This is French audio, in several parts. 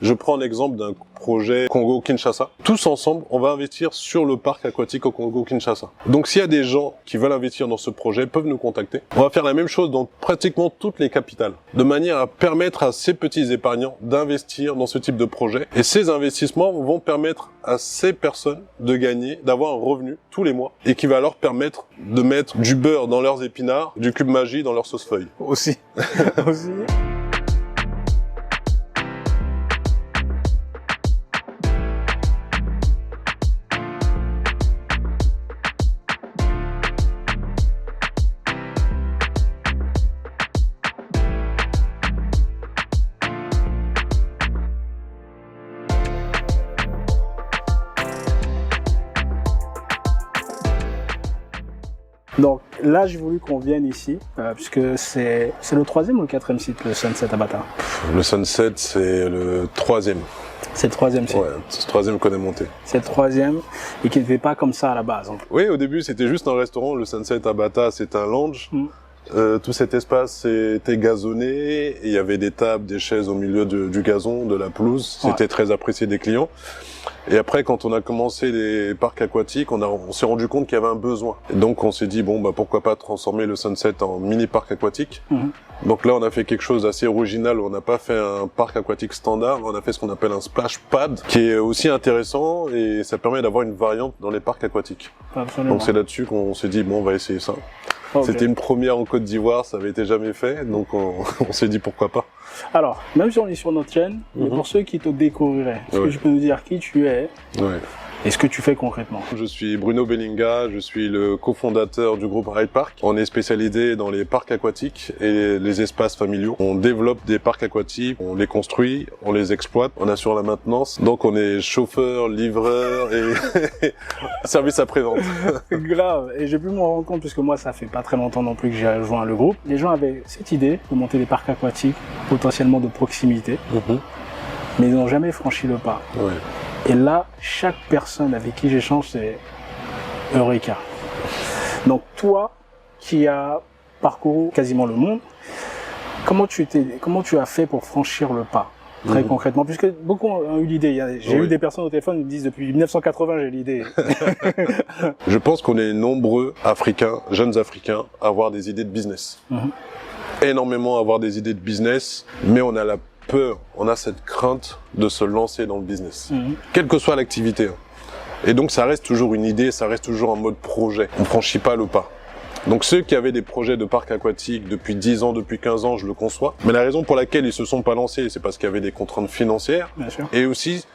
Je prends l'exemple d'un projet Congo-Kinshasa. Tous ensemble, on va investir sur le parc aquatique au Congo-Kinshasa. Donc s'il y a des gens qui veulent investir dans ce projet, peuvent nous contacter. On va faire la même chose dans pratiquement toutes les capitales, de manière à permettre à ces petits épargnants d'investir dans ce type de projet. Et ces investissements vont permettre à ces personnes de gagner, d'avoir un revenu tous les mois, et qui va leur permettre de mettre du beurre dans leurs épinards, du cube magie dans leur sauce feuille. Aussi. Aussi. Donc là, j'ai voulu qu'on vienne ici, puisque c'est le 3e ou le 4e site, le Sunset à Bata? Le Sunset, c'est le 3e. C'est le 3e site. Ouais, c'est le 3e qu'on est monté. C'est le 3e, et qui ne fait pas comme ça à la base. Hein. Oui, au début, c'était juste un restaurant. Le Sunset à Bata, c'est un lounge. Tout cet espace était gazonné, et il y avait des tables, des chaises au milieu du gazon, de la pelouse. C'était très apprécié des clients. Et après, quand on a commencé les parcs aquatiques, on s'est rendu compte qu'il y avait un besoin. Et donc, on s'est dit, bon, bah, pourquoi pas transformer le Sunset en mini-parc aquatique. Donc là, on a fait quelque chose d'assez original. On n'a pas fait un parc aquatique standard. On a fait ce qu'on appelle un splash pad, qui est aussi intéressant et ça permet d'avoir une variante dans les parcs aquatiques. Absolument. Donc c'est là-dessus qu'on s'est dit, bon, on va essayer ça. Okay. C'était une première en Côte d'Ivoire, ça avait été jamais fait, donc on s'est dit pourquoi pas. Alors, même si on est sur notre chaîne, mais pour ceux qui te découvriraient, est-ce que tu peux nous dire qui tu es et ce que tu fais concrètement? Je suis Bruno Bellinga, je suis le cofondateur du groupe Hyde Park. On est spécialisé dans les parcs aquatiques et les espaces familiaux. On développe des parcs aquatiques, on les construit, on les exploite, on assure la maintenance. Donc on est chauffeur, livreur et service après-vente. Grave, et j'ai pu m'en rendre compte puisque moi ça fait pas très longtemps non plus que j'ai rejoint le groupe. Les gens avaient cette idée de monter des parcs aquatiques potentiellement de proximité, mais ils n'ont jamais franchi le pas. Et là, chaque personne avec qui j'échange, c'est Eureka. Donc toi, qui as parcouru quasiment le monde, comment tu as fait pour franchir le pas, très concrètement? Puisque beaucoup ont eu l'idée. J'ai eu des personnes au téléphone qui me disent depuis 1980, j'ai l'idée. Je pense qu'on est nombreux, Africains, jeunes Africains, à avoir des idées de business. Énormément à avoir des idées de business, mais on a la peur, on a cette crainte de se lancer dans le business, quelle que soit l'activité. Et donc ça reste toujours une idée, ça reste toujours en mode projet. On franchit pas le pas. Donc ceux qui avaient des projets de parc aquatique depuis 10 ans, depuis 15 ans, je le conçois. Mais la raison pour laquelle ils se sont pas lancés, c'est parce qu'il y avait des contraintes financières. Bien sûr. Et aussi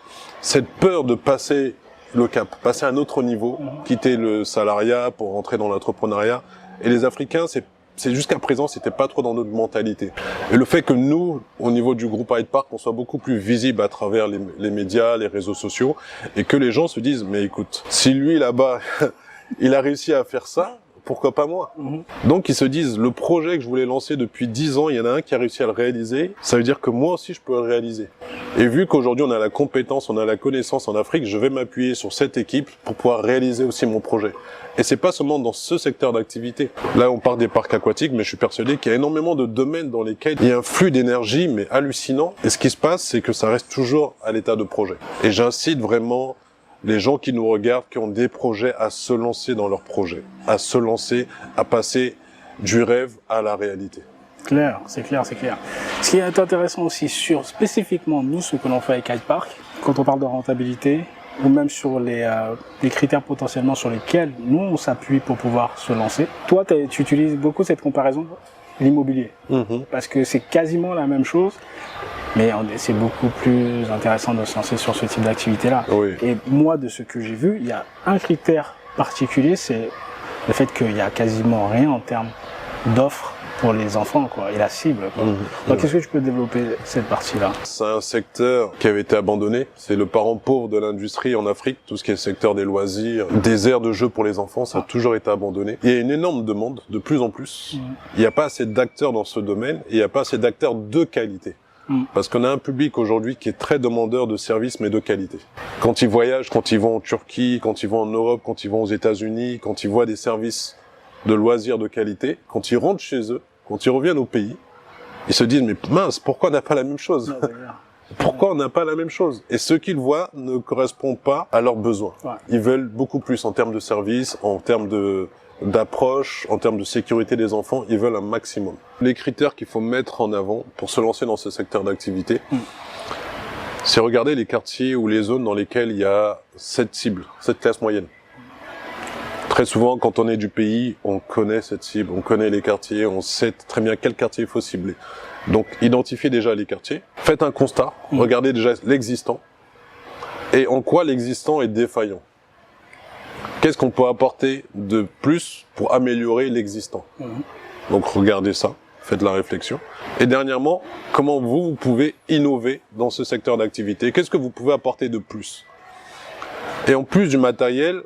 cette peur de passer le cap, passer à un autre niveau, quitter le salariat pour rentrer dans l'entrepreneuriat. Et les Africains, c'est jusqu'à présent, c'était pas trop dans notre mentalité. Et le fait que nous, au niveau du groupe Hyde Park, on soit beaucoup plus visible à travers les médias, les réseaux sociaux, et que les gens se disent, mais écoute, si lui là-bas, il a réussi à faire ça, pourquoi pas moi? Donc ils se disent, le projet que je voulais lancer depuis 10 ans, il y en a un qui a réussi à le réaliser, ça veut dire que moi aussi je peux le réaliser. Et vu qu'aujourd'hui on a la compétence, on a la connaissance en Afrique, je vais m'appuyer sur cette équipe pour pouvoir réaliser aussi mon projet. Et c'est pas seulement dans ce secteur d'activité. Là on parle des parcs aquatiques, mais je suis persuadé qu'il y a énormément de domaines dans lesquels il y a un flux d'énergie, mais hallucinant. Et ce qui se passe, c'est que ça reste toujours à l'état de projet. Et j'incite vraiment les gens qui nous regardent, qui ont des projets, à se lancer dans leurs projets, à se lancer, à passer du rêve à la réalité. Clair, c'est clair, c'est clair. Ce qui est intéressant aussi sur spécifiquement nous, ce que l'on fait avec Hyde Park, quand on parle de rentabilité, ou même sur les critères potentiellement sur lesquels nous on s'appuie pour pouvoir se lancer. Toi, tu utilises beaucoup cette comparaison, l'immobilier, parce que c'est quasiment la même chose. Mais c'est beaucoup plus intéressant de se lancer sur ce type d'activité-là. Et moi, de ce que j'ai vu, il y a un critère particulier, c'est le fait qu'il y a quasiment rien en termes d'offres pour les enfants, quoi, et la cible, quoi. Donc, est-ce que tu peux développer cette partie-là? C'est un secteur qui avait été abandonné. C'est le parent pauvre de l'industrie en Afrique. Tout ce qui est le secteur des loisirs, des aires de jeu pour les enfants, ça a toujours été abandonné. Il y a une énorme demande, de plus en plus. Il n'y a pas assez d'acteurs dans ce domaine et il n'y a pas assez d'acteurs de qualité. Parce qu'on a un public aujourd'hui qui est très demandeur de services, mais de qualité. Quand ils voyagent, quand ils vont en Turquie, quand ils vont en Europe, quand ils vont aux États-Unis, quand ils voient des services de loisirs de qualité, quand ils rentrent chez eux, quand ils reviennent au pays, ils se disent, mais mince, pourquoi on n'a pas la même chose? Pourquoi on n'a pas la même chose? Et ce qu'ils voient ne correspond pas à leurs besoins. Ouais. Ils veulent beaucoup plus en termes de services, en termes d'approche, en termes de sécurité des enfants, ils veulent un maximum. Les critères qu'il faut mettre en avant pour se lancer dans ce secteur d'activité, c'est regarder les quartiers ou les zones dans lesquelles il y a cette cible, cette classe moyenne. Très souvent, quand on est du pays, on connaît cette cible, on connaît les quartiers, on sait très bien quel quartier il faut cibler. Donc, identifiez déjà les quartiers, faites un constat, regardez déjà l'existant, et en quoi l'existant est défaillant. Qu'est-ce qu'on peut apporter de plus pour améliorer l'existant? Donc, regardez ça, faites la réflexion. Et dernièrement, comment vous pouvez innover dans ce secteur d'activité? Qu'est-ce que vous pouvez apporter de plus? Et en plus du matériel,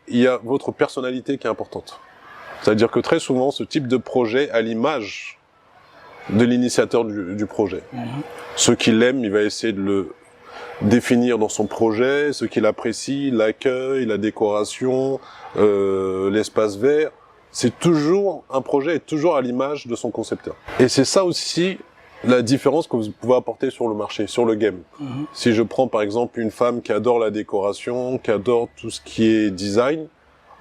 il y a votre personnalité qui est importante. C'est-à-dire que très souvent, ce type de projet a l'image de l'initiateur du projet. Ce qu'il aime, il va essayer de le définir dans son projet, ce qu'il apprécie, l'accueil, la décoration, l'espace vert. C'est toujours, un projet est toujours à l'image de son concepteur. Et c'est ça aussi la différence que vous pouvez apporter sur le marché, sur le game. Si je prends par exemple une femme qui adore la décoration, qui adore tout ce qui est design,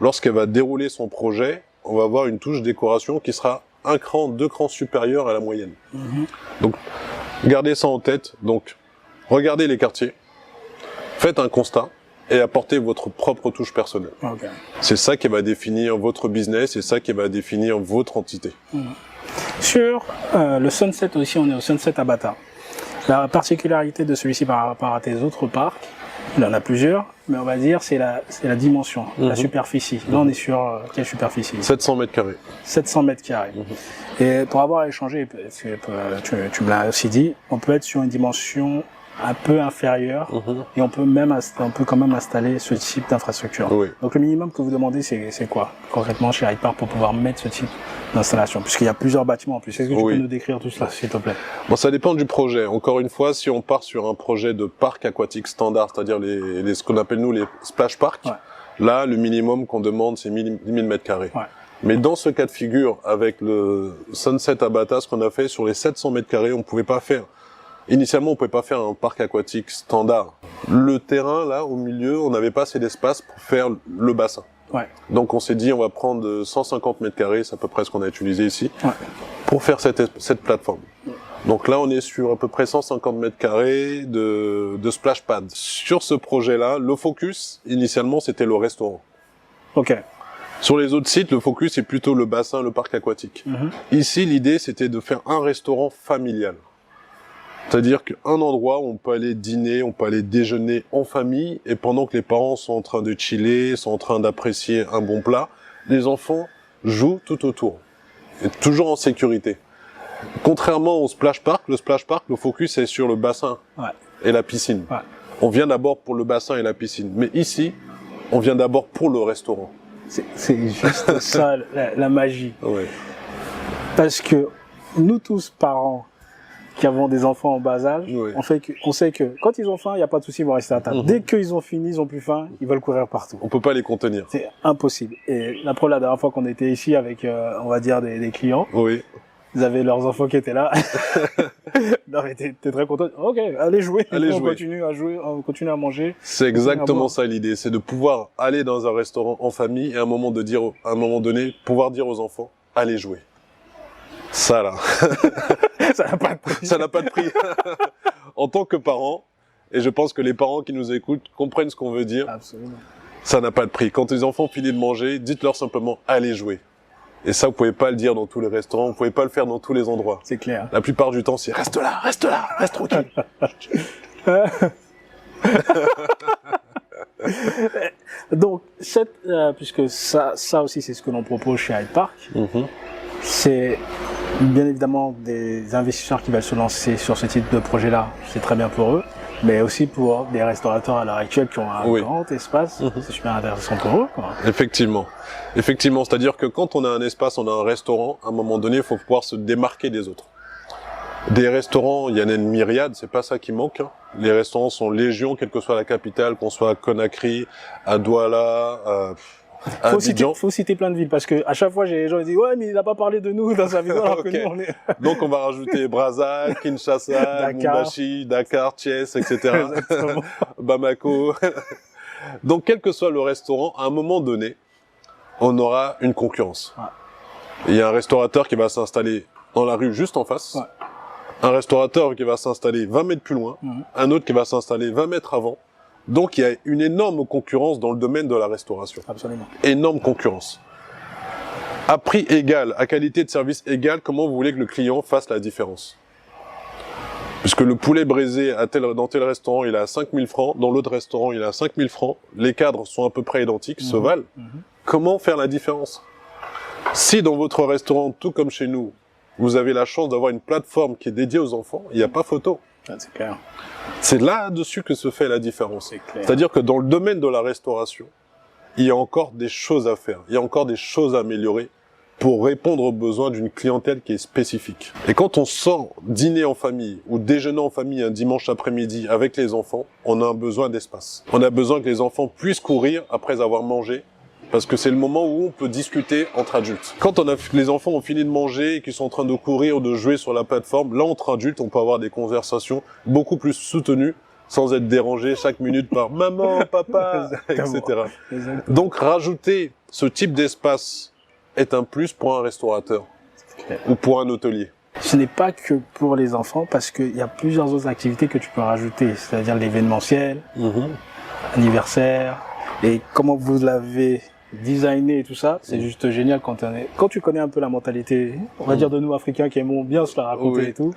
lorsqu'elle va dérouler son projet, on va avoir une touche décoration qui sera un cran, 2 crans supérieur à la moyenne. Donc, gardez ça en tête. Donc, regardez les quartiers, faites un constat et apportez votre propre touche personnelle. C'est ça qui va définir votre business, c'est ça qui va définir votre entité. Sur le Sunset aussi, on est au Sunset à Bata. La particularité de celui-ci par rapport à tes autres parcs, il en a plusieurs, mais on va dire c'est la dimension, la superficie. Là, on est sur quelle superficie? 700 mètres carrés. 700 mètres carrés. Et pour avoir échangé, parce que tu me l'as aussi dit, on peut être sur une dimension un peu inférieure et on peut quand même installer ce type d'infrastructure. Donc le minimum que vous demandez, c'est quoi concrètement chez Hyde Park pour pouvoir mettre ce type d'installation, puisqu'il y a plusieurs bâtiments en plus. Est-ce que tu peux nous décrire tout cela, s'il te plaît? Bon, ça dépend du projet. Encore une fois, si on part sur un projet de parc aquatique standard, c'est-à-dire ce qu'on appelle nous les splash parks, là, le minimum qu'on demande, c'est 10 000 mètres carrés. Mais dans ce cas de figure, avec le Sunset à Bata, ce qu'on a fait sur les 700 mètres carrés, on pouvait pas faire. Initialement, on pouvait pas faire un parc aquatique standard. Le terrain, là, au milieu, on n'avait pas assez d'espace pour faire le bassin. Donc, on s'est dit, on va prendre 150 mètres carrés, c'est à peu près ce qu'on a utilisé ici, pour faire cette plateforme. Donc là, on est sur à peu près 150 mètres carrés de splash pad. Sur ce projet-là, le focus, initialement, c'était le restaurant. Sur les autres sites, le focus, c'est plutôt le bassin, le parc aquatique. Ici, l'idée, c'était de faire un restaurant familial. C'est-à-dire qu'un endroit où on peut aller dîner, on peut aller déjeuner en famille, et pendant que les parents sont en train de chiller, sont en train d'apprécier un bon plat, les enfants jouent tout autour, et toujours en sécurité. Contrairement au splash park, le focus est sur le bassin et la piscine. On vient d'abord pour le bassin et la piscine, mais ici, on vient d'abord pour le restaurant. C'est juste ça, la magie. Parce que nous tous, parents, qui avons des enfants en bas âge, on sait que quand ils ont faim, il n'y a pas de souci, ils vont rester à table. Dès qu'ils ont fini, ils ont plus faim, ils veulent courir partout. On peut pas les contenir. C'est impossible. Et la preuve, la dernière fois qu'on était ici avec, on va dire, des clients, ils avaient leurs enfants qui étaient là. Non, mais t'es très content. Ok, allez jouer. On continue à jouer, on continue à manger. C'est exactement ça l'idée, c'est de pouvoir aller dans un restaurant en famille et à un moment donné, pouvoir dire aux enfants, allez jouer. Ça là. Ça n'a pas de prix. Ça n'a pas de prix. En tant que parent, et je pense que les parents qui nous écoutent comprennent ce qu'on veut dire. Absolument. Ça n'a pas de prix. Quand les enfants finissent de manger, dites-leur simplement, allez jouer. Et ça, vous pouvez pas le dire dans tous les restaurants, vous pouvez pas le faire dans tous les endroits. C'est clair. La plupart du temps, c'est reste là, reste tranquille. Donc, puisque ça aussi, c'est ce que l'on propose chez Hyde Park. C'est bien évidemment des investisseurs qui veulent se lancer sur ce type de projet-là. C'est très bien pour eux, mais aussi pour des restaurateurs à l'heure actuelle qui ont un grand espace. C'est super intéressant pour eux, quoi. Effectivement, c'est-à-dire que quand on a un espace, on a un restaurant, à un moment donné, il faut pouvoir se démarquer des autres. Des restaurants, il y en a une myriade, c'est pas ça qui manque. Les restaurants sont légion, quelle que soit la capitale, qu'on soit à Conakry, à Douala, à Abidjan. Faut citer plein de villes parce que à chaque fois, j'ai les gens qui disent ouais, mais il n'a pas parlé de nous dans sa vidéo alors Ok. que nous on est. Donc on va rajouter Brazza, Kinshasa, Dakar. Lubumbashi, Dakar, Thiès, etc. Exactement. Bamako. Donc quel que soit le restaurant, à un moment donné, on aura une concurrence. Ouais. Il y a un restaurateur qui va s'installer dans la rue juste en face. Ouais. Un restaurateur qui va s'installer 20 mètres plus loin. Mhm. Un autre qui va s'installer 20 mètres avant. Donc il y a une énorme concurrence dans le domaine de la restauration. Absolument. Énorme concurrence. À prix égal, à qualité de service égale, comment vous voulez que le client fasse la différence? Puisque le poulet braisé dans tel restaurant, il est à 5 000 francs, dans l'autre restaurant, il est à 5 000 francs, les cadres sont à peu près identiques, se valent. Comment faire la différence? Si dans votre restaurant, tout comme chez nous, vous avez la chance d'avoir une plateforme qui est dédiée aux enfants, il n'y a pas photo. Ouais, c'est clair. C'est là-dessus que se fait la différence. C'est clair. C'est-à-dire que dans le domaine de la restauration, il y a encore des choses à faire, il y a encore des choses à améliorer pour répondre aux besoins d'une clientèle qui est spécifique. Et quand on sort dîner en famille ou déjeuner en famille un dimanche après-midi avec les enfants, on a un besoin d'espace. On a besoin que les enfants puissent courir après avoir mangé, parce que c'est le moment où on peut discuter entre adultes. Quand les enfants ont fini de manger et qu'ils sont en train de courir ou de jouer sur la plateforme, là entre adultes, on peut avoir des conversations beaucoup plus soutenues, sans être dérangé chaque minute par maman, papa, etc. Exactement. Donc rajouter ce type d'espace est un plus pour un restaurateur ou pour un hôtelier. Ce n'est pas que pour les enfants parce qu'il y a plusieurs autres activités que tu peux rajouter, c'est-à-dire l'événementiel, anniversaire, et comment vous l'avez designé et tout ça, c'est juste génial quand tu connais un peu la mentalité, on va dire de nous Africains qui aimons bien se la raconter et tout,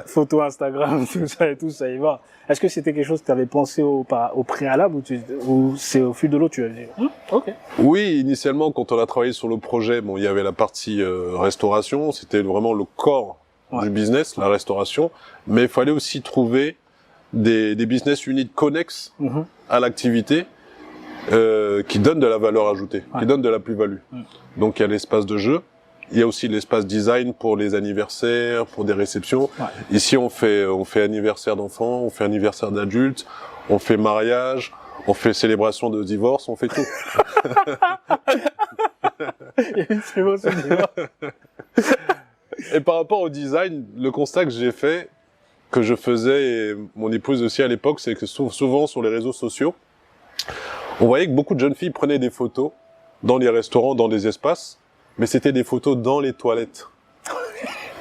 photos Instagram, tout ça y va. Est-ce que c'était quelque chose que tu avais pensé au préalable ou c'est au fil de l'eau tu as dit ok. Oui, initialement quand on a travaillé sur le projet, bon, il y avait la partie restauration, c'était vraiment le corps du business, la restauration, mais il fallait aussi trouver des business units connexes à l'activité. Qui donne de la valeur ajoutée, qui donne de la plus-value. Donc il y a l'espace de jeu, il y a aussi l'espace design pour les anniversaires, pour des réceptions. Ici on fait anniversaire d'enfants, on fait anniversaire d'adultes, on fait mariage, on fait célébration de divorce, on fait tout. Il y a une célébration de divorce. Et par rapport au design, le constat que j'ai fait, que je faisais et mon épouse aussi à l'époque, c'est que souvent sur les réseaux sociaux, on voyait que beaucoup de jeunes filles prenaient des photos dans les restaurants, dans des espaces, mais c'était des photos dans les toilettes.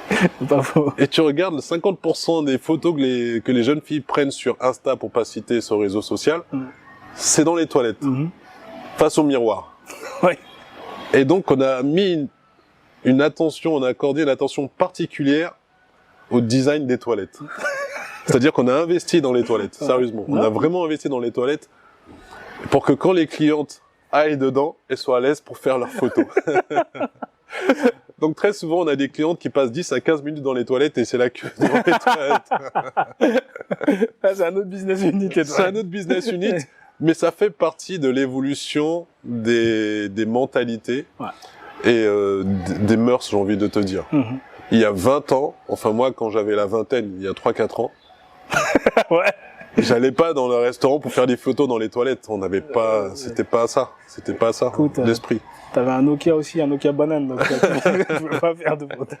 C'est pas faux. Et tu regardes 50% des photos que les jeunes filles prennent sur Insta, pour pas citer ce réseau social, c'est dans les toilettes, face au miroir. Ouais. Et donc on a mis on a accordé une attention particulière au design des toilettes. C'est-à-dire qu'on a investi dans les toilettes, sérieusement. On a vraiment investi dans les toilettes pour que quand les clientes aillent dedans, elles soient à l'aise pour faire leurs photos. Donc très souvent, on a des clientes qui passent 10 à 15 minutes dans les toilettes et c'est la queue devant les toilettes. C'est un autre business unit. C'est un autre business unit, mais ça fait partie de l'évolution des mentalités et des mœurs, j'ai envie de te dire. Il y a 20 ans, enfin moi, quand j'avais la vingtaine, il y a 3-4 ans, j'allais pas dans le restaurant pour faire des photos dans les toilettes. On n'avait pas, c'était pas ça, Écoute, l'esprit. T'avais un Nokia aussi, un Nokia banane, donc tu pouvais pas faire de photos.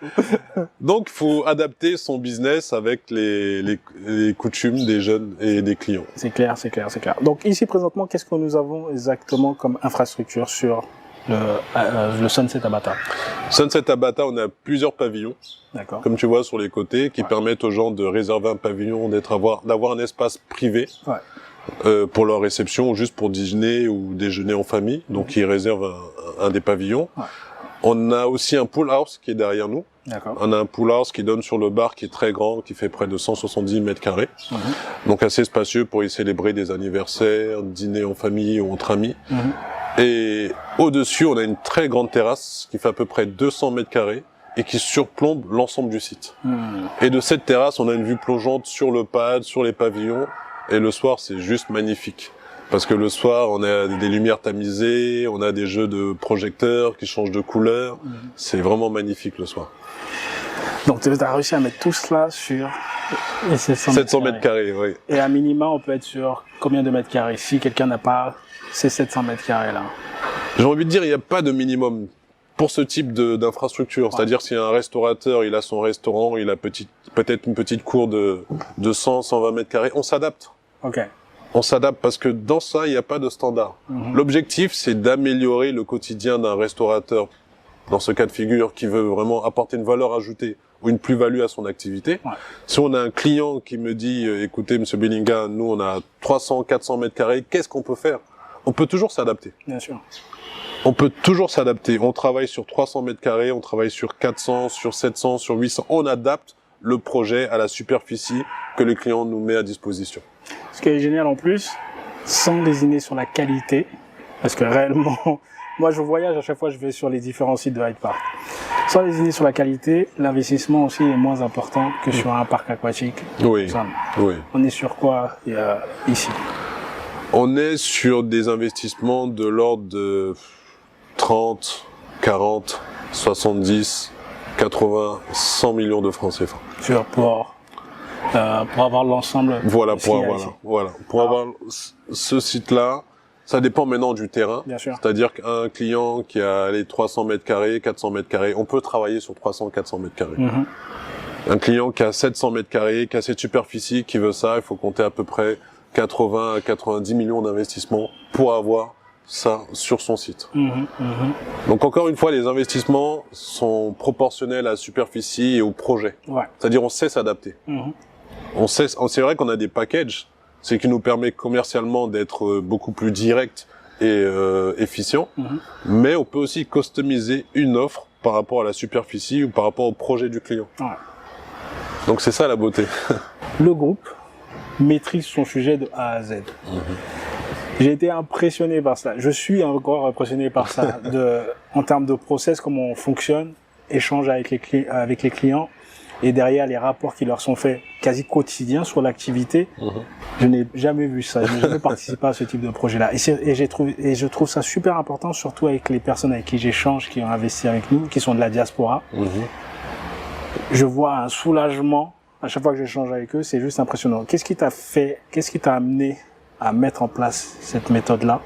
Donc, faut adapter son business avec les coutumes des jeunes et des clients. C'est clair. Donc ici présentement, qu'est-ce que nous avons exactement comme infrastructure sur le Sunset Abata? Sunset Abata, on a plusieurs pavillons. D'accord. Comme tu vois sur les côtés, qui permettent aux gens de réserver un pavillon, d'avoir un espace privé pour leur réception, ou juste pour dîner ou déjeuner en famille. Donc ils réservent un des pavillons. On a aussi un pool house qui est derrière nous. D'accord. On a un pool house qui donne sur le bar, qui est très grand, qui fait près de 170 mètres carrés. Donc assez spacieux pour y célébrer des anniversaires, dîner en famille ou entre amis. Et au-dessus, on a une très grande terrasse qui fait à peu près 200 mètres carrés et qui surplombe l'ensemble du site. Et de cette terrasse, on a une vue plongeante sur le pad, sur les pavillons. Et le soir, c'est juste magnifique. Parce que le soir, on a des lumières tamisées, on a des jeux de projecteurs qui changent de couleur. C'est vraiment magnifique le soir. Donc tu as réussi à mettre tout cela sur les 700 mètres carrés, oui. Et à minima, on peut être sur combien de mètres carrés si quelqu'un n'a pas ces 700 mètres carrés là? J'ai envie de dire, il n'y a pas de minimum pour ce type d'infrastructure. C'est-à-dire, si un restaurateur, il a son restaurant, il a peut-être une petite cour de 100, 120 mètres carrés, on s'adapte. Ok. On s'adapte parce que dans ça, il n'y a pas de standard. L'objectif, c'est d'améliorer le quotidien d'un restaurateur, dans ce cas de figure, qui veut vraiment apporter une valeur ajoutée ou une plus-value à son activité. Ouais. Si on a un client qui me dit, écoutez, Monsieur Belinga, nous, on a 300, 400 mètres carrés, qu'est-ce qu'on peut faire? On peut toujours s'adapter. Bien sûr. On peut toujours s'adapter. On travaille sur 300 mètres carrés, on travaille sur 400, sur 700, sur 800. On adapte le projet à la superficie que le client nous met à disposition. Ce qui est génial en plus, sans lésiner sur la qualité, parce que réellement, moi je voyage à chaque fois, je vais sur les différents sites de Hyde Park. Sans lésiner sur la qualité, l'investissement aussi est moins important que sur un parc aquatique. Oui. Oui. On est sur quoi ici? On est sur des investissements de l'ordre de 30, 40, 70, 80, 100 millions de francs CFA. Pour avoir l'ensemble. Voilà, pour avoir ce site-là, ça dépend maintenant du terrain. Bien sûr. C'est-à-dire qu'un client qui a les 300 mètres carrés, 400 mètres carrés, on peut travailler sur 300, 400 mètres carrés. Un client qui a 700 mètres carrés, qui a cette superficie, qui veut ça, il faut compter à peu près 80 à 90 millions d'investissements pour avoir ça sur son site. Donc encore une fois, les investissements sont proportionnels à la superficie et au projet. Ouais. C'est-à-dire on sait s'adapter. C'est vrai qu'on a des packages, ce qui nous permet commercialement d'être beaucoup plus direct et efficient, mais on peut aussi customiser une offre par rapport à la superficie ou par rapport au projet du client. Ouais. Donc c'est ça la beauté. Le groupe maîtrise son sujet de A à Z. J'ai été impressionné par ça. Je suis encore impressionné par ça. En termes de process, comment on fonctionne, échange avec les clients, et derrière les rapports qui leur sont faits quasi quotidiens sur l'activité. Je n'ai jamais vu ça. Je n'ai jamais participé à ce type de projet-là. Et je trouve ça super important, surtout avec les personnes avec qui j'échange, qui ont investi avec nous, qui sont de la diaspora. Je vois un soulagement à chaque fois que j'échange avec eux. C'est juste impressionnant. Qu'est-ce qui t'a amené à mettre en place cette méthode-là?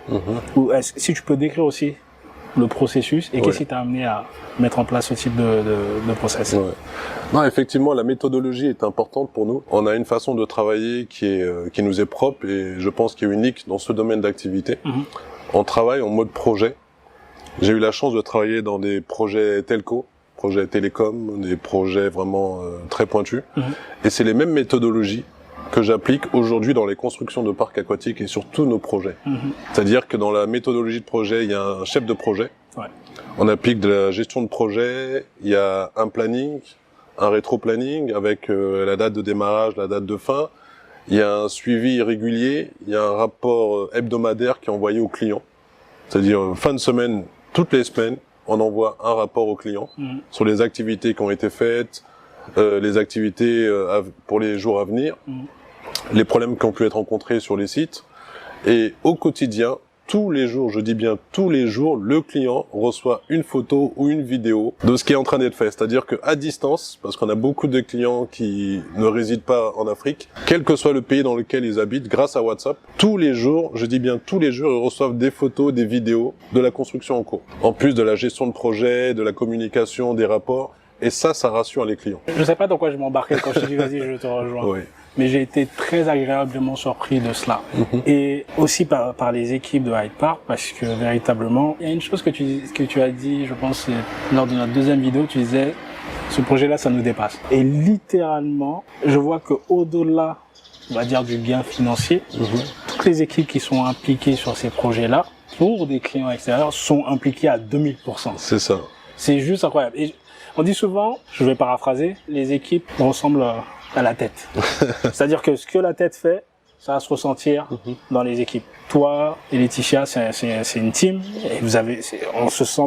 Ou si tu peux décrire aussi le processus et qu'est-ce qui t'a amené à mettre en place ce type de process? Non, effectivement, la méthodologie est importante pour nous. On a une façon de travailler qui nous est propre et je pense qui est unique dans ce domaine d'activité. On travaille en mode projet. J'ai eu la chance de travailler dans des projets telco, projets télécom, des projets vraiment très pointus. Et c'est les mêmes méthodologies que j'applique aujourd'hui dans les constructions de parcs aquatiques et sur tous nos projets. C'est-à-dire que dans la méthodologie de projet, il y a un chef de projet. On applique de la gestion de projet, il y a un planning, un rétro-planning avec la date de démarrage, la date de fin. Il y a un suivi régulier, il y a un rapport hebdomadaire qui est envoyé au client. C'est-à-dire fin de semaine, toutes les semaines, on envoie un rapport au client sur les activités qui ont été faites, les activités pour les jours à venir, les problèmes qui ont pu être rencontrés sur les sites. Et au quotidien, tous les jours, je dis bien tous les jours, le client reçoit une photo ou une vidéo de ce qui est en train d'être fait. C'est-à-dire qu'à distance, parce qu'on a beaucoup de clients qui ne résident pas en Afrique, quel que soit le pays dans lequel ils habitent, grâce à WhatsApp, tous les jours, je dis bien tous les jours, ils reçoivent des photos, des vidéos de la construction en cours. En plus de la gestion de projet, de la communication, des rapports. Et ça rassure les clients. Je sais pas dans quoi je m'embarquais quand je te dis vas-y, je te rejoins. Mais j'ai été très agréablement surpris de cela. Et aussi par les équipes de Hyde Park, parce que véritablement, il y a une chose que tu as dit, je pense, lors de notre deuxième vidéo, tu disais, ce projet-là, ça nous dépasse. Et littéralement, je vois que au-delà, on va dire, du gain financier, toutes les équipes qui sont impliquées sur ces projets-là, pour des clients extérieurs, sont impliquées à 2000%. C'est ça. C'est juste incroyable. Et on dit souvent, je vais paraphraser, les équipes ressemblent à la tête. C'est-à-dire que ce que la tête fait, ça va se ressentir dans les équipes. Toi et Laetitia, c'est une team. Et on se sent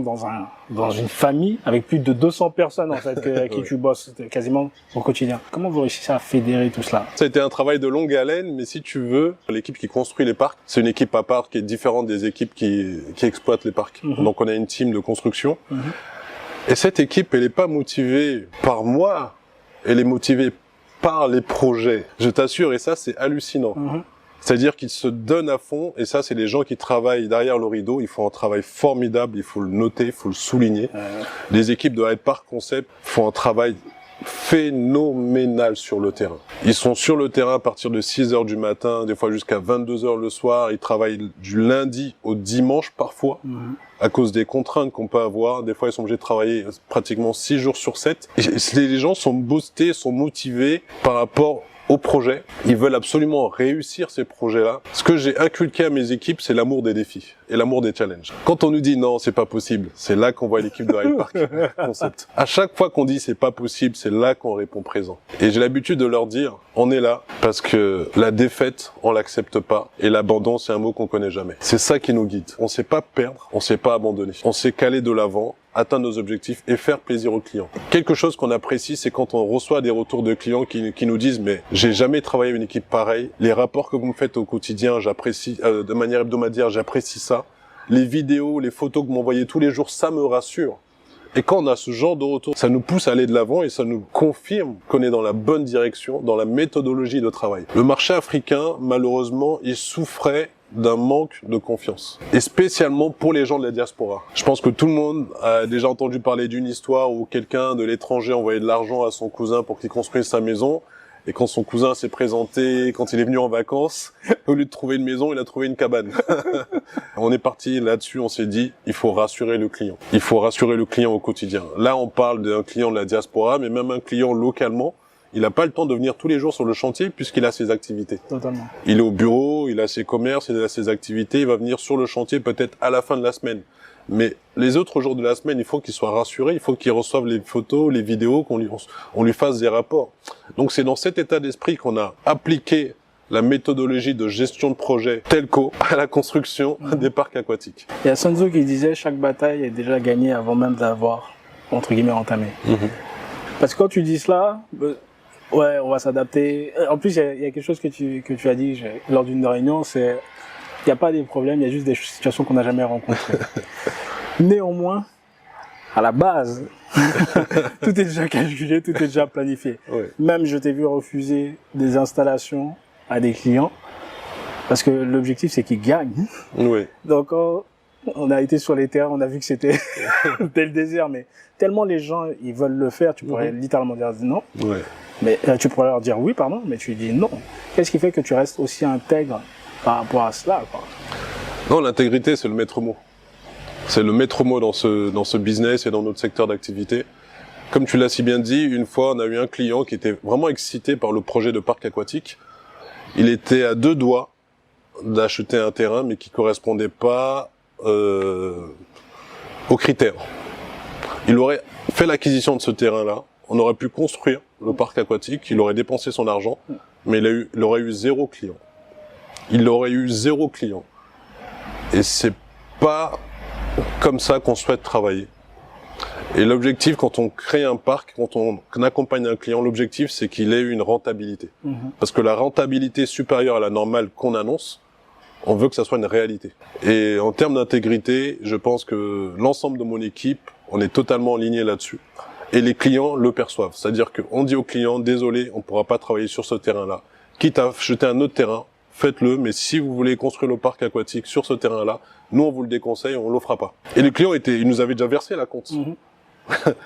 dans une famille avec plus de 200 personnes en fait avec qui tu bosses quasiment au quotidien. Comment vous réussissez à fédérer tout cela? Ça a été un travail de longue haleine, mais si tu veux, l'équipe qui construit les parcs, c'est une équipe à part qui est différente des équipes qui exploitent les parcs. Donc on a une team de construction. Et cette équipe, elle est pas motivée par moi, elle est motivée par les projets. Je t'assure, et ça, c'est hallucinant. C'est-à-dire qu'ils se donnent à fond, et ça, c'est les gens qui travaillent derrière le rideau. Ils font un travail formidable, il faut le noter, il faut le souligner. Les équipes de Hyde Park Concept font un travail phénoménal sur le terrain. Ils sont sur le terrain à partir de 6 heures du matin, des fois jusqu'à 22 heures le soir. Ils travaillent du lundi au dimanche parfois, à cause des contraintes qu'on peut avoir. Des fois, ils sont obligés de travailler pratiquement 6 jours sur 7. Et les gens sont boostés, sont motivés par rapport au projet. Ils veulent absolument réussir ces projets-là. Ce que j'ai inculqué à mes équipes, c'est l'amour des défis et l'amour des challenges. Quand on nous dit non, c'est pas possible, c'est là qu'on voit l'équipe de Hyde Park Concept. À chaque fois qu'on dit c'est pas possible, c'est là qu'on répond présent. Et j'ai l'habitude de leur dire, on est là parce que la défaite, on l'accepte pas, et l'abandon, c'est un mot qu'on connaît jamais. C'est ça qui nous guide. On sait pas perdre, on sait pas abandonner. On sait qu'aller de l'avant, atteindre nos objectifs et faire plaisir aux clients. Quelque chose qu'on apprécie, c'est quand on reçoit des retours de clients qui nous disent « mais j'ai jamais travaillé avec une équipe pareille, les rapports que vous me faites au quotidien, j'apprécie, de manière hebdomadaire, j'apprécie ça, les vidéos, les photos que vous m'envoyez tous les jours, ça me rassure ». Et quand on a ce genre de retour, ça nous pousse à aller de l'avant et ça nous confirme qu'on est dans la bonne direction, dans la méthodologie de travail. Le marché africain, malheureusement, il souffrait d'un manque de confiance. Et spécialement pour les gens de la diaspora. Je pense que tout le monde a déjà entendu parler d'une histoire où quelqu'un de l'étranger envoyait de l'argent à son cousin pour qu'il construise sa maison. Et quand son cousin s'est présenté, quand il est venu en vacances, au lieu de trouver une maison, il a trouvé une cabane. On est parti là-dessus, on s'est dit, il faut rassurer le client. Il faut rassurer le client au quotidien. Là, on parle d'un client de la diaspora, mais même un client localement, il n'a pas le temps de venir tous les jours sur le chantier puisqu'il a ses activités. Totalement. Il est au bureau, il a ses commerces, il a ses activités, il va venir sur le chantier peut-être à la fin de la semaine. Mais les autres jours de la semaine, il faut qu'il soit rassuré, il faut qu'il reçoive les photos, les vidéos, qu'on lui fasse des rapports. Donc c'est dans cet état d'esprit qu'on a appliqué la méthodologie de gestion de projet Telco à la construction des parcs aquatiques. Il y a Sun Tzu qui disait chaque bataille est déjà gagnée avant même d'avoir, entre guillemets, entamé. Parce que quand tu dis cela, ouais, on va s'adapter. En plus, il y a quelque chose que tu as dit lors d'une réunion, c'est il n'y a pas des problèmes, il y a juste des situations qu'on n'a jamais rencontrées. Néanmoins, à la base, tout est déjà calculé, tout est déjà planifié. Ouais. Même je t'ai vu refuser des installations à des clients parce que l'objectif c'est qu'ils gagnent. Oui. Donc on a été sur les terrains, on a vu que c'était le désert, mais tellement les gens ils veulent le faire, tu pourrais littéralement dire non. Ouais. Mais tu pourrais leur dire oui, pardon, mais tu dis non. Qu'est-ce qui fait que tu restes aussi intègre par rapport à cela, quoi? Non, l'intégrité, c'est le maître mot. C'est le maître mot dans ce business et dans notre secteur d'activité. Comme tu l'as si bien dit, une fois, on a eu un client qui était vraiment excité par le projet de parc aquatique. Il était à 2 doigts d'acheter un terrain, mais qui correspondait pas aux critères. Il aurait fait l'acquisition de ce terrain-là, on aurait pu construire le parc aquatique, il aurait dépensé son argent, mais il aurait eu 0 client. Il aurait eu 0 client. Et c'est pas comme ça qu'on souhaite travailler. Et l'objectif, quand on crée un parc, quand on accompagne un client, l'objectif, c'est qu'il ait une rentabilité. Parce que la rentabilité supérieure à la normale qu'on annonce, on veut que ça soit une réalité. Et en termes d'intégrité, je pense que l'ensemble de mon équipe, on est totalement aligné là-dessus. Et les clients le perçoivent. C'est-à-dire qu'on dit aux clients, désolé, on ne pourra pas travailler sur ce terrain-là. Quitte à acheter un autre terrain, faites-le, mais si vous voulez construire le parc aquatique sur ce terrain-là, nous on vous le déconseille, on le fera pas. Et les clients ils nous avaient déjà versé la compte.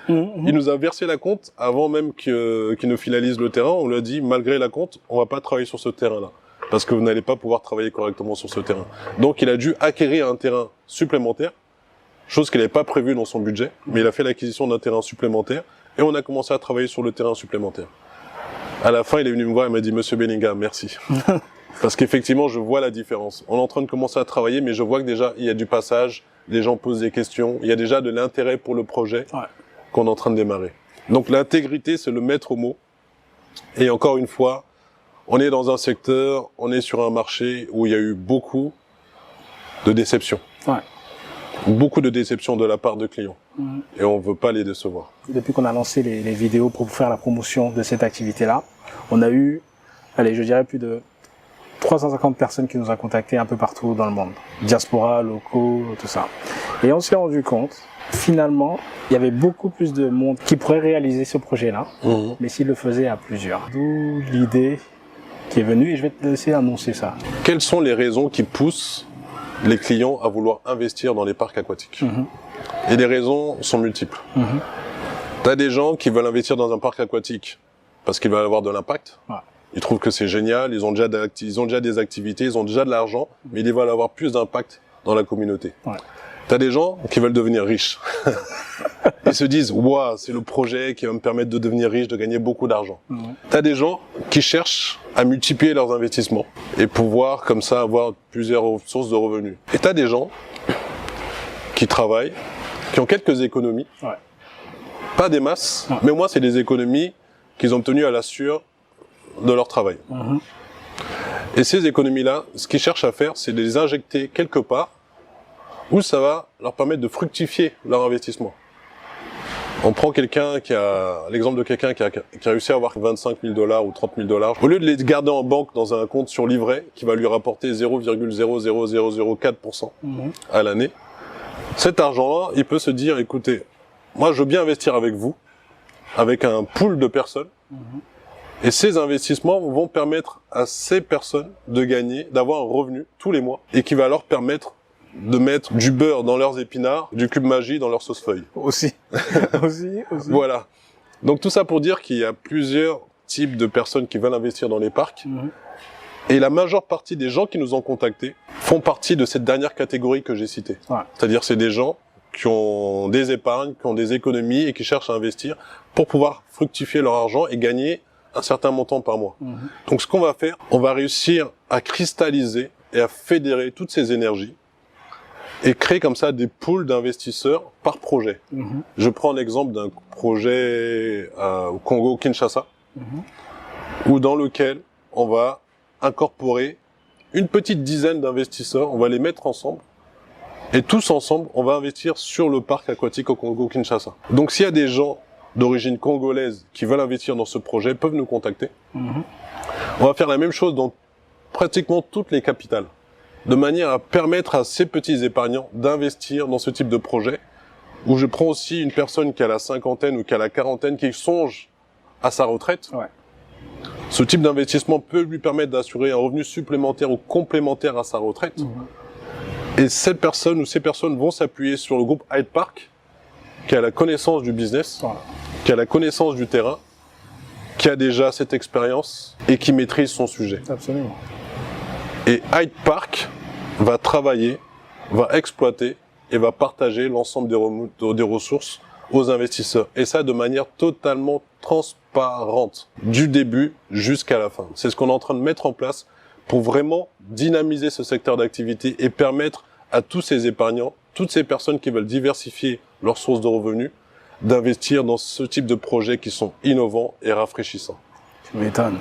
Il nous a versé la compte avant même qu'il ne finalise le terrain. On lui a dit, malgré la compte, on va pas travailler sur ce terrain-là. Parce que vous n'allez pas pouvoir travailler correctement sur ce terrain. Donc il a dû acquérir un terrain supplémentaire, chose qu'il n'avait pas prévue dans son budget, mais il a fait l'acquisition d'un terrain supplémentaire, et on a commencé à travailler sur le terrain supplémentaire. À la fin, il est venu me voir et m'a dit, Monsieur Bellingham, merci. Parce qu'effectivement, je vois la différence. On est en train de commencer à travailler, mais je vois que déjà, il y a du passage, les gens posent des questions, il y a déjà de l'intérêt pour le projet qu'on est en train de démarrer. Donc l'intégrité, c'est le maître mot. Et encore une fois, on est dans un secteur, on est sur un marché où il y a eu beaucoup de déceptions. Beaucoup de déceptions de la part de clients. Et on ne veut pas les décevoir. Depuis qu'on a lancé les vidéos pour faire la promotion de cette activité-là, on a eu, allez, je dirais plus de 350 personnes qui nous ont contactés un peu partout dans le monde. Diaspora, locaux, tout ça. Et on s'est rendu compte, finalement, il y avait beaucoup plus de monde qui pourrait réaliser ce projet-là, mais s'il le faisait à plusieurs. D'où l'idée qui est venu et je vais te laisser annoncer ça. Quelles sont les raisons qui poussent les clients à vouloir investir dans les parcs aquatiques? Et les raisons sont multiples. Tu as des gens qui veulent investir dans un parc aquatique parce qu'il va avoir de l'impact. Ils trouvent que c'est génial, ils ont déjà des activités, ils ont déjà de l'argent, mais ils veulent avoir plus d'impact dans la communauté. Tu as des gens qui veulent devenir riches. Ils se disent, waouh, c'est le projet qui va me permettre de devenir riche, de gagner beaucoup d'argent. Tu as des gens qui cherchent à multiplier leurs investissements et pouvoir comme ça avoir plusieurs sources de revenus. Et tu as des gens qui travaillent, qui ont quelques économies, pas des masses, mais moi c'est des économies qu'ils ont obtenues à la sueur de leur travail. Et ces économies-là, ce qu'ils cherchent à faire, c'est de les injecter quelque part où ça va leur permettre de fructifier leur investissement. On prend l'exemple de quelqu'un qui a réussi à avoir 25 000 $ ou 30 000 $. Au lieu de les garder en banque dans un compte sur livret qui va lui rapporter 0,00004% à l'année, cet argent-là, il peut se dire, écoutez, moi je veux bien investir avec vous, avec un pool de personnes, et ces investissements vont permettre à ces personnes de gagner, d'avoir un revenu tous les mois, et qui va leur permettre de mettre du beurre dans leurs épinards, du cube magie dans leur sauce feuille. Aussi. Voilà. Donc tout ça pour dire qu'il y a plusieurs types de personnes qui veulent investir dans les parcs. Et la majeure partie des gens qui nous ont contactés font partie de cette dernière catégorie que j'ai citée. C'est-à-dire c'est des gens qui ont des épargnes, qui ont des économies et qui cherchent à investir pour pouvoir fructifier leur argent et gagner un certain montant par mois. Donc ce qu'on va faire, on va réussir à cristalliser et à fédérer toutes ces énergies et créer comme ça des pools d'investisseurs par projet. Je prends l'exemple d'un projet au Congo-Kinshasa, où dans lequel on va incorporer une petite dizaine d'investisseurs, on va les mettre ensemble, et tous ensemble, on va investir sur le parc aquatique au Congo-Kinshasa. Donc s'il y a des gens d'origine congolaise qui veulent investir dans ce projet, peuvent nous contacter. On va faire la même chose dans pratiquement toutes les capitales, de manière à permettre à ces petits épargnants d'investir dans ce type de projet, où je prends aussi une personne qui a la cinquantaine ou qui a la quarantaine, qui songe à sa retraite. Ce type d'investissement peut lui permettre d'assurer un revenu supplémentaire ou complémentaire à sa retraite. Et cette personne ou ces personnes vont s'appuyer sur le groupe Hyde Park, qui a la connaissance du business, qui a la connaissance du terrain, qui a déjà cette expérience et qui maîtrise son sujet. Absolument. Et Hyde Park va travailler, va exploiter et va partager l'ensemble des ressources aux investisseurs. Et ça de manière totalement transparente, du début jusqu'à la fin. C'est ce qu'on est en train de mettre en place pour vraiment dynamiser ce secteur d'activité et permettre à tous ces épargnants, toutes ces personnes qui veulent diversifier leurs sources de revenus, d'investir dans ce type de projets qui sont innovants et rafraîchissants. Tu m'étonnes.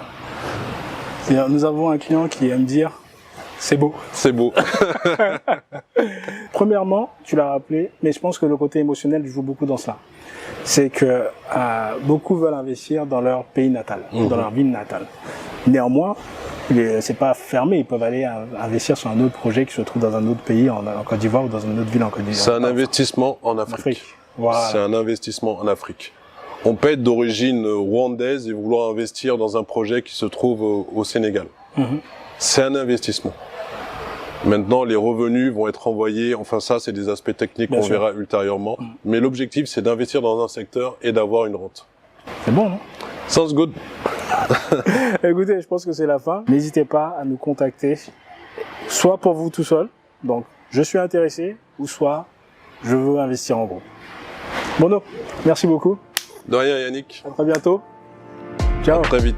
Nous avons un client qui aime dire c'est beau. C'est beau. Premièrement, tu l'as rappelé, mais je pense que le côté émotionnel joue beaucoup dans cela. C'est que beaucoup veulent investir dans leur pays natal, dans leur ville natale. Néanmoins, c'est pas fermé, ils peuvent aller investir sur un autre projet qui se trouve dans un autre pays, en Côte d'Ivoire ou dans une autre ville en Côte d'Ivoire. C'est un investissement en Afrique. Voilà. C'est un investissement en Afrique. On peut être d'origine rwandaise et vouloir investir dans un projet qui se trouve au Sénégal. C'est un investissement. Maintenant, les revenus vont être envoyés, enfin ça, c'est des aspects techniques qu'on verra ultérieurement. Mais l'objectif, c'est d'investir dans un secteur et d'avoir une rente. C'est bon, non? Sounds good. Écoutez, je pense que c'est la fin. N'hésitez pas à nous contacter, soit pour vous tout seul, donc je suis intéressé, ou soit je veux investir en gros. Bono, merci beaucoup. De rien, Yannick. À très bientôt. Ciao. À très vite.